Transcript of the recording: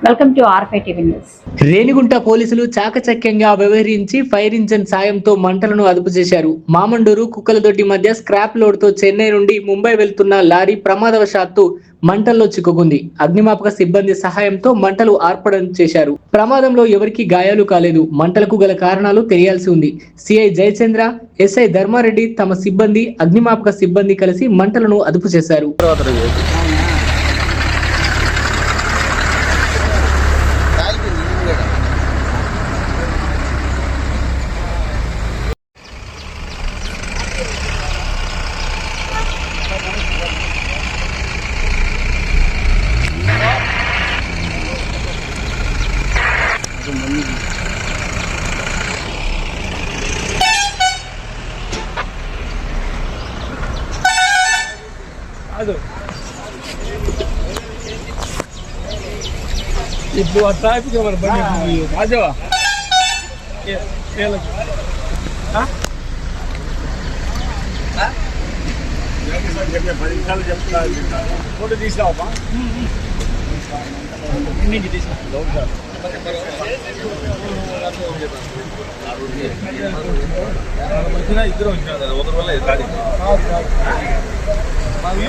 Welcome to R five TV news. Renigunta పోలీసులు చాకచక్యంగా వ్యవహరించి ఫైర్ ఇంజిన్ సాయంతో మంటలను అదుపు చేశారు. మామండూరు కుక్కలదొడ్డి మధ్య స్క్రాప్ లోడ్ తో చెన్నై నుండి ముంబై వెళ్తున్న లారీ ప్రమాదవశాత్తు మంటల్లో చిక్కుకుంది. అగ్నిమాపక సిబ్బంది సహాయంతో మంటలు ఆర్పడం చేశారు. ప్రమాదంలో ఎవరికీ గాయాలు కాలేదు. మంటలకు గల కారణాలు తెలియాల్సి ఉంది. సిఐ జయచంద్ర, ఎస్ఐ ధర్మారెడ్డి తమ సిబ్బంది, అగ్నిమాపక సిబ్బంది కలిసి మంటలను అదుపు చేశారు. ఇప్పుడు ఆ ట్రాఫిక్ మరి బండి రాజావా ఫోటో తీసినావా ఇద్దరు వచ్చిన ఒకరి వల్ల గాడి మళ్ళీ